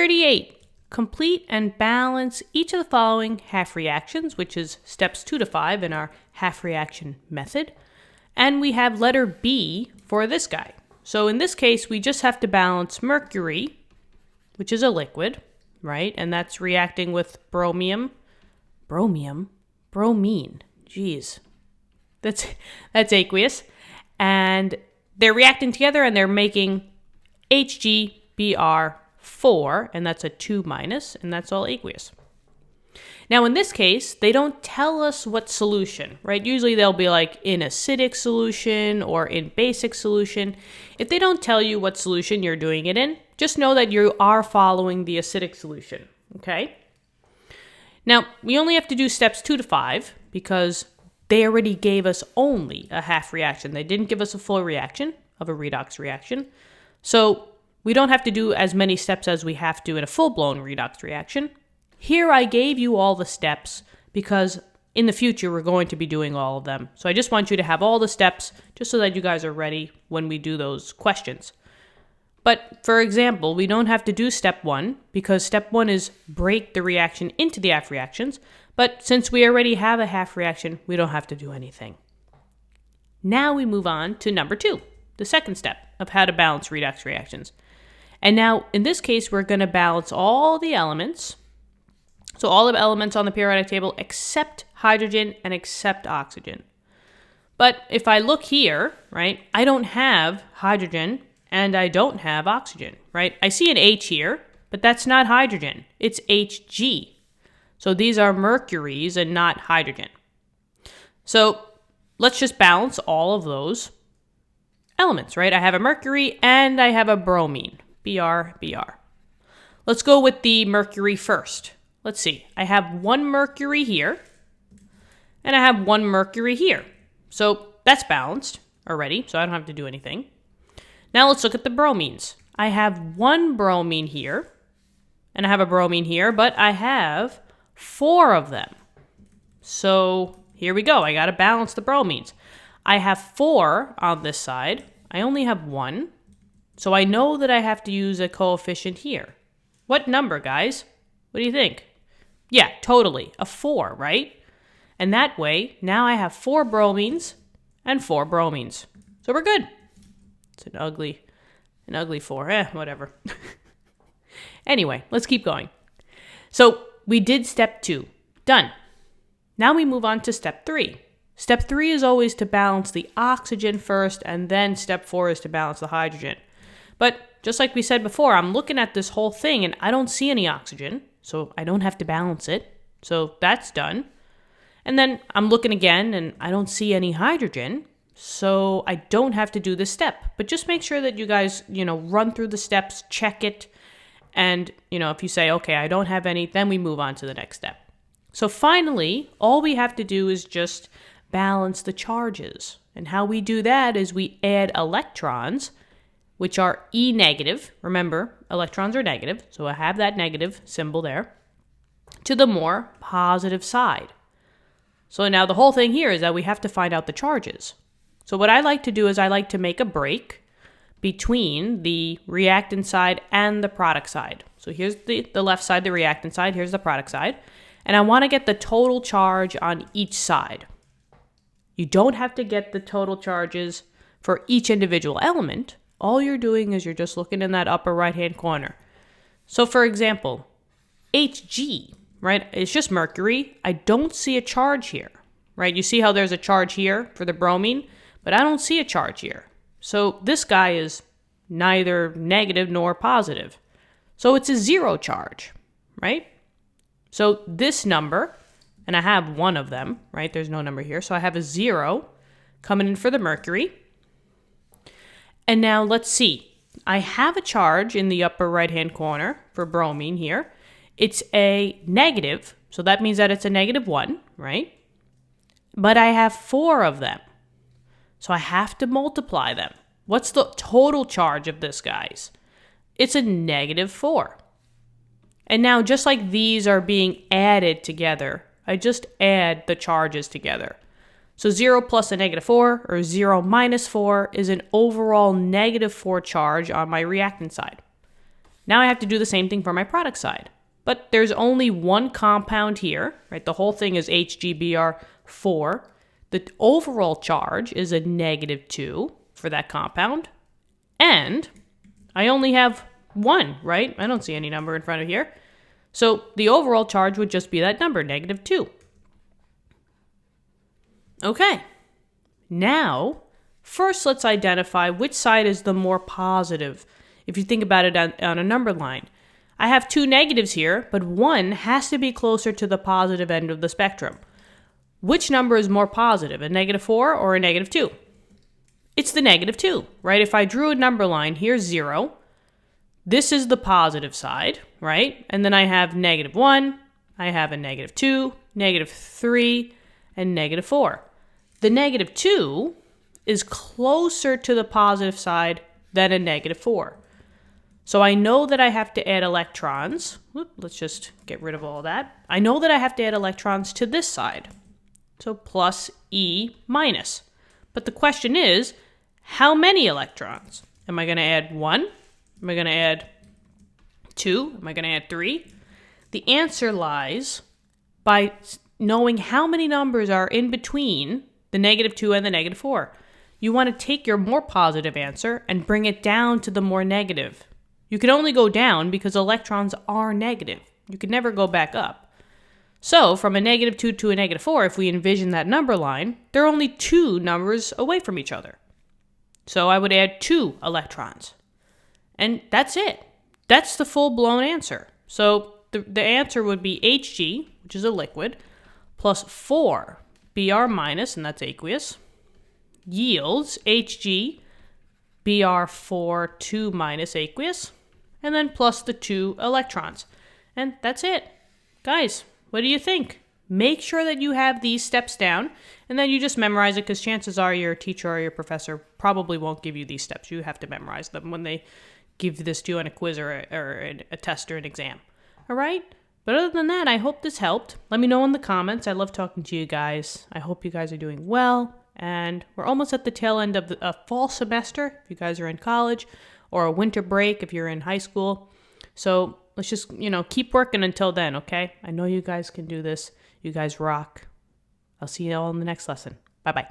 38. Complete and balance each of the following half reactions, which is steps 2 to 5 in our half reaction method. And we have letter B for this guy. So in this case, we just have to balance mercury, which is a liquid, right? And that's reacting with bromine. Jeez. That's aqueous. And they're reacting together and they're making HgBr4, and that's a 2-, and that's all aqueous. Now in this case, they don't tell us what solution, right? Usually they'll be like in acidic solution or in basic solution. If they don't tell you what solution you're doing it in, just know that you are following the acidic solution, okay? Now, we only have to do steps 2 to 5 because they already gave us only a half reaction. They didn't give us a full reaction of a redox reaction. So we don't have to do as many steps as we have to in a full-blown redox reaction. Here I gave you all the steps because in the future we're going to be doing all of them. So I just want you to have all the steps just so that you guys are ready when we do those questions. But for example, we don't have to do step 1 because step 1 is break the reaction into the half reactions. But since we already have a half reaction, we don't have to do anything. Now we move on to number 2, the second step of how to balance redox reactions. And now in this case, we're going to balance all the elements. So all the elements on the periodic table except hydrogen and except oxygen. But if I look here, right, I don't have hydrogen and I don't have oxygen, right? I see an H here, but that's not hydrogen. It's Hg. So these are mercuries and not hydrogen. So let's just balance all of those elements, right? I have a mercury and I have a bromine, Br. Let's go with the mercury first. Let's see. I have 1 mercury here and I have 1 mercury here. So that's balanced already, so I don't have to do anything. Now let's look at the bromines. I have 1 bromine here and I have a bromine here, but I have 4 of them. So here we go. I got to balance the bromines. I have 4 on this side. I only have 1. So I know that I have to use a coefficient here. What number, guys? What do you think? Yeah, totally. A 4, right? And that way, now I have 4 bromines and 4 bromines. So we're good. It's an ugly 4. Whatever. Anyway, let's keep going. So we did step 2. Done. Now we move on to step 3. Step 3 is always to balance the oxygen first, and then step 4 is to balance the hydrogen. But just like we said before, I'm looking at this whole thing and I don't see any oxygen, so I don't have to balance it. So that's done. And then I'm looking again and I don't see any hydrogen, so I don't have to do this step. But just make sure that you guys, run through the steps, check it. And, if you say, okay, I don't have any, then we move on to the next step. So finally, all we have to do is just balance the charges. And how we do that is we add electrons, which are E negative. Remember, electrons are negative, so I have that negative symbol there, to the more positive side. So now the whole thing here is that we have to find out the charges. So what I like to do is I like to make a break between the reactant side and the product side. So here's the left side, the reactant side, here's the product side. And I want to get the total charge on each side. You don't have to get the total charges for each individual element. All you're doing is you're just looking in that upper right-hand corner. So for example, Hg, right? It's just mercury. I don't see a charge here, right? You see how there's a charge here for the bromine, but I don't see a charge here. So this guy is neither negative nor positive. So it's a 0 charge, right? So this number, and I have 1 of them, right? There's no number here. So I have a 0 coming in for the mercury. And now let's see. I have a charge in the upper right-hand corner for bromine here. It's a negative, so that means that it's a -1, right? But I have 4 of them. So I have to multiply them. What's the total charge of this, guys? It's a -4. And now just like these are being added together, I just add the charges together. So 0 plus a -4 or 0 minus 4 is an overall -4 charge on my reactant side. Now I have to do the same thing for my product side. But there's only one compound here, right? The whole thing is HgBr4. The overall charge is a -2 for that compound. And I only have one, right? I don't see any number in front of here. So the overall charge would just be that number, -2. Okay. Now, first let's identify which side is the more positive. If you think about it on a number line, I have two negatives here, but one has to be closer to the positive end of the spectrum. Which number is more positive, a -4 or a -2? It's the -2, right? If I drew a number line, here's 0. This is the positive side, right? And then I have -1, I have a -2, -3, and -4. The -2 is closer to the positive side than a -4. So I know that I have to add electrons. Let's just get rid of all that. I know that I have to add electrons to this side. So plus E minus. But the question is, how many electrons? Am I going to add 1? Am I going to add 2? Am I going to add 3? The answer lies by knowing how many numbers are in between the -2 and the -4. You want to take your more positive answer and bring it down to the more negative. You can only go down because electrons are negative. You can never go back up. So from a -2 to a -4, if we envision that number line, they're only 2 numbers away from each other. So I would add 2 electrons. And that's it. That's the full-blown answer. So the answer would be Hg, which is a liquid, plus 4 Br minus, and that's aqueous, yields HgBr42 minus aqueous, and then plus the 2 electrons. And that's it. Guys, what do you think? Make sure that you have these steps down, and then you just memorize it, because chances are your teacher or your professor probably won't give you these steps. You have to memorize them when they give this to you on a quiz or a test or an exam. All right? But other than that, I hope this helped. Let me know in the comments. I love talking to you guys. I hope you guys are doing well. And we're almost at the tail end of a fall semester, if you guys are in college, or a winter break if you're in high school. So let's just, keep working until then, okay? I know you guys can do this. You guys rock. I'll see you all in the next lesson. Bye-bye.